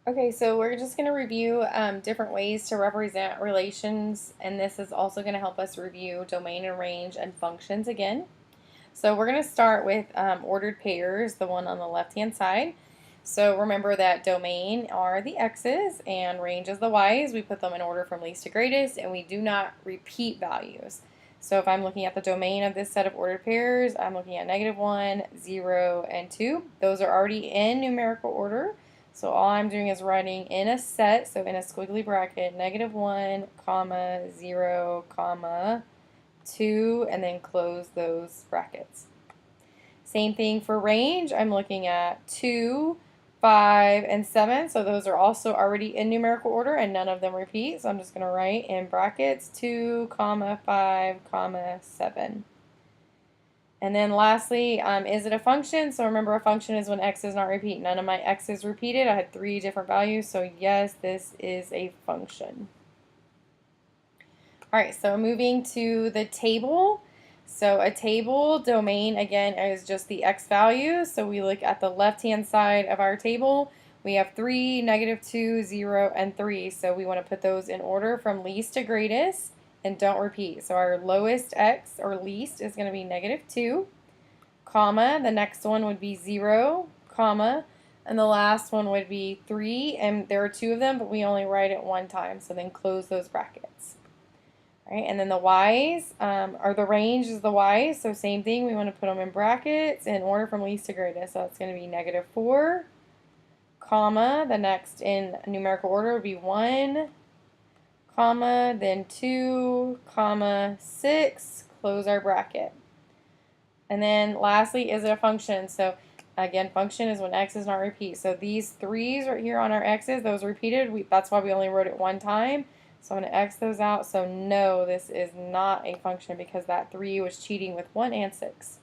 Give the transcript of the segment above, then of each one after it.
Okay, so we're just going to review different ways to represent relations, and this is also going to help us review domain and range and functions again. So we're going to start with ordered pairs, the one on the left-hand side. So remember that domain are the x's and range is the y's. We put them in order from least to greatest, and we do not repeat values. So if I'm looking at the domain of this set of ordered pairs, I'm looking at -1, 0, and 2. Those are already in numerical order. So all I'm doing is writing in a set, so in a squiggly bracket, -1, comma, 0, comma, 2, and then close those brackets. Same thing for range. I'm looking at 2, 5, and 7. So those are also already in numerical order and none of them repeat. So I'm just going to write in brackets 2, comma, 5, comma, 7. And then lastly, is it a function? So remember, a function is when x does not repeat. None of my x's repeated. I had 3 different values. So yes, this is a function. All right, so moving to the table. So a table domain, again, is just the x values. So we look at the left-hand side of our table. We have 3, -2, 0, and 3. So we want to put those in order from least to greatest and don't repeat. So our lowest x, or least, is going to be -2, comma. The next one would be 0, comma. And the last one would be 3. And there are 2 of them, but we only write it one time. So then close those brackets. Right, and then the y's, or the range is the y's, so same thing, we want to put them in brackets in order from least to greatest. So it's going to be -4, comma, the next in numerical order would be 1, comma, then 2, comma, 6, close our bracket. And then lastly, is it a function? So again, function is when x does not repeat. So these 3's right here on our x's, those repeated, that's why we only wrote it one time. So I'm going to X those out. So no, this is not a function because that 3 was cheating with 1 and 6.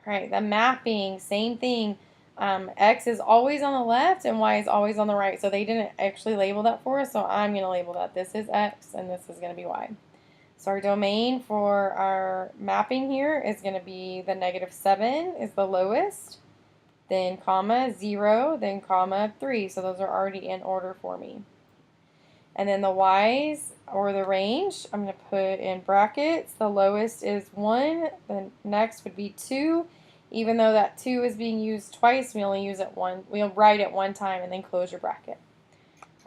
All right, the mapping, same thing. X is always on the left and Y is always on the right. So they didn't actually label that for us, so I'm going to label that. This is X and this is going to be Y. So our domain for our mapping here is going to be the -7 is the lowest, then comma, 0, then comma, 3. So those are already in order for me. And then the y's, or the range, I'm going to put in brackets. The lowest is 1. The next would be 2. Even though that 2 is being used twice, we only use it one. We'll write it one time and then close your bracket.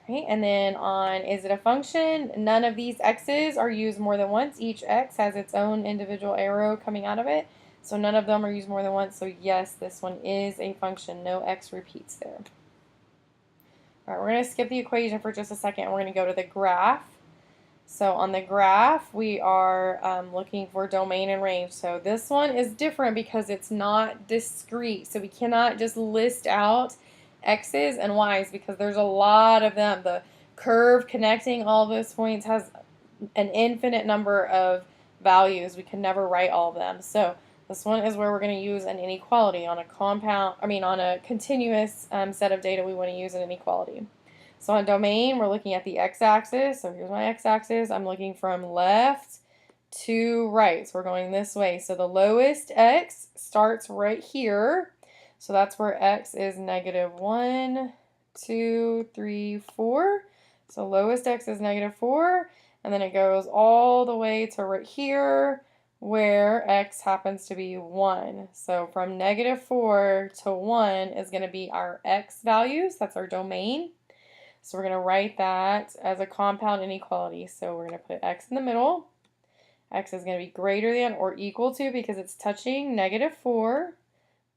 Right, and then on is it a function? None of these x's are used more than once. Each x has its own individual arrow coming out of it. So none of them are used more than once. So yes, this one is a function. No x repeats there. All right, we're going to skip the equation for just a second. We're going to go to the graph. So on the graph, we are looking for domain and range. So this one is different because it's not discrete. So we cannot just list out x's and y's because there's a lot of them. The curve connecting all those points has an infinite number of values. We can never write all of them. So this one is where we're going to use an inequality on a on a continuous set of data. We want to use an inequality. So on domain, we're looking at the x-axis. So here's my x-axis. I'm looking from left to right. So we're going this way. So the lowest x starts right here. So that's where x is -1, 2, 3, 4. So lowest x is -4. And then it goes all the way to right here where x happens to be 1. So from -4 to 1 is going to be our x values. That's our domain. So we're going to write that as a compound inequality. So we're going to put x in the middle. X is going to be greater than or equal to because it's touching -4,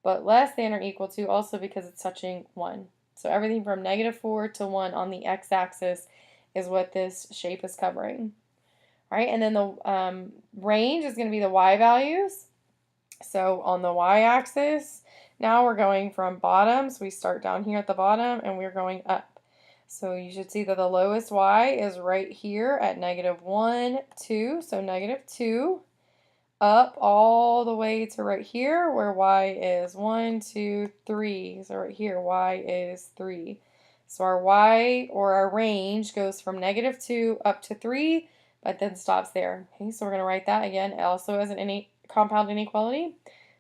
but less than or equal to also because it's touching 1. So everything from -4 to 1 on the x-axis is what this shape is covering. All right, and then the range is going to be the y values. So on the y-axis, now we're going from bottom. So we start down here at the bottom and we're going up. So you should see that the lowest y is right here at -1, 2. So -2 up all the way to right here where y is 1, 2, 3. So right here, y is 3. So our y, or our range, goes from -2 up to 3, but then stops there. Okay, so we're going to write that again also as an compound inequality.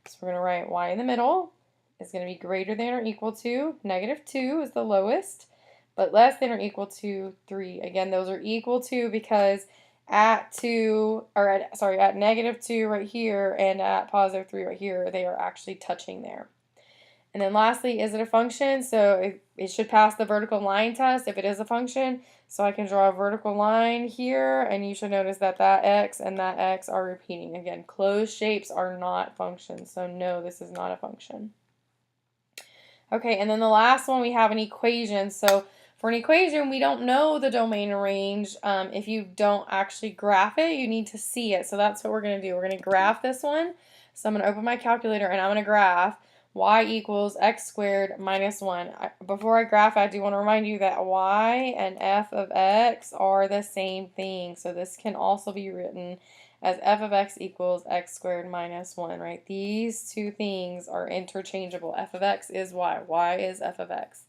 So we're going to write y in the middle. is going to be greater than or equal to -2 is the lowest, but less than or equal to 3. Again, those are equal to because at 2, or at -2 right here and at +3 right here, they are actually touching there. And then lastly, is it a function? So it should pass the vertical line test if it is a function. So I can draw a vertical line here, and you should notice that that x and that x are repeating. Again, closed shapes are not functions, so no, this is not a function. Okay, and then the last one, we have an equation. So for an equation, we don't know the domain and range. If you don't actually graph it, you need to see it. So that's what we're going to do. We're going to graph this one. So I'm going to open my calculator, and I'm going to graph y equals x squared minus 1. Before I graph, I do want to remind you that y and f of x are the same thing. So this can also be written as f of x equals x squared minus 1, right? These two things are interchangeable. F of x is y is f of x.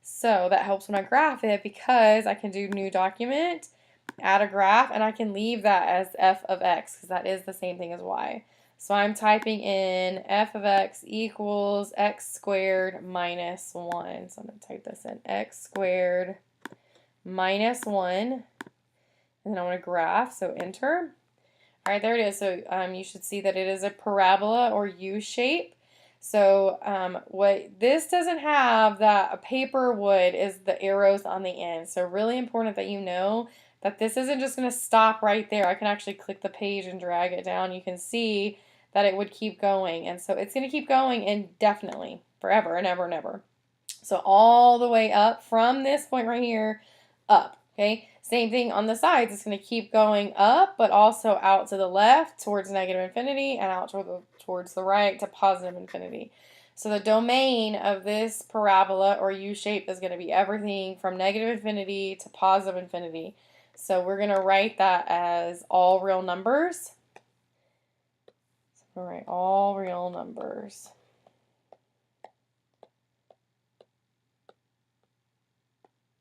So that helps when I graph it because I can do new document, add a graph, and I can leave that as f of x because that is the same thing as y. So I'm typing in f of x equals x squared minus 1. So I'm going to type this in, x squared minus 1, and then I want to graph, so enter. All right, there it is. So you should see that it is a parabola or U shape. So what this doesn't have that a paper would is the arrows on the end. So really important that you know that this isn't just going to stop right there. I can actually click the page and drag it down. You can see that it would keep going. And so it's going to keep going indefinitely, forever and ever and ever. So all the way up from this point right here, up, okay? Same thing on the sides. It's going to keep going up, but also out to the left towards negative infinity and out towards the right to positive infinity. So the domain of this parabola or U shape is going to be everything from negative infinity to positive infinity. So we're going to write that as all real numbers. So we'll write all real numbers.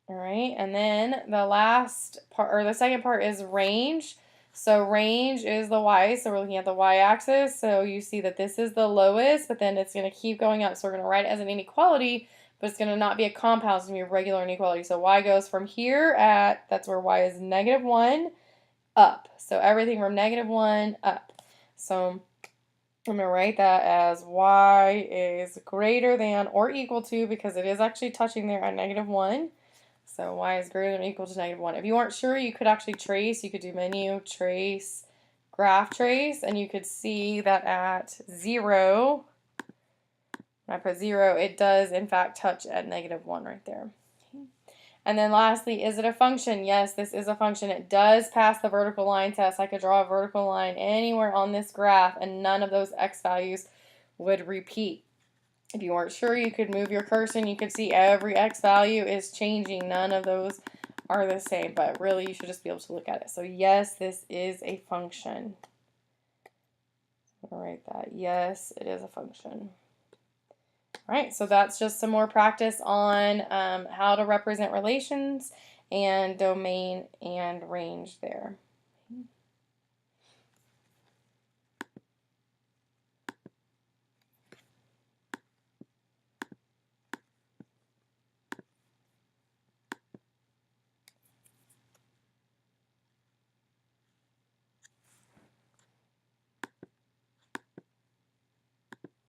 All right, and then the last part, or the second part, is range. So range is the y, so we're looking at the y-axis. So you see that this is the lowest, but then it's going to keep going up. So we're going to write it as an inequality, but it's going to not be a compound, it's going to be a regular inequality. So y goes from here at, that's where y is -1, up. So everything from -1 up. So I'm going to write that as y is greater than or equal to, because it is actually touching there at -1. So y is greater than or equal to -1. If you aren't sure, you could actually trace. You could do menu, trace, graph trace, and you could see that at 0, when I put 0, it does in fact touch at -1 right there. And then lastly, is it a function? Yes, this is a function. It does pass the vertical line test. I could draw a vertical line anywhere on this graph, and none of those x values would repeat. If you weren't sure, you could move your cursor and you could see every x value is changing. None of those are the same, but really you should just be able to look at it. So yes, this is a function. I'll write that. Yes, it is a function. All right, so that's just some more practice on how to represent relations and domain and range there.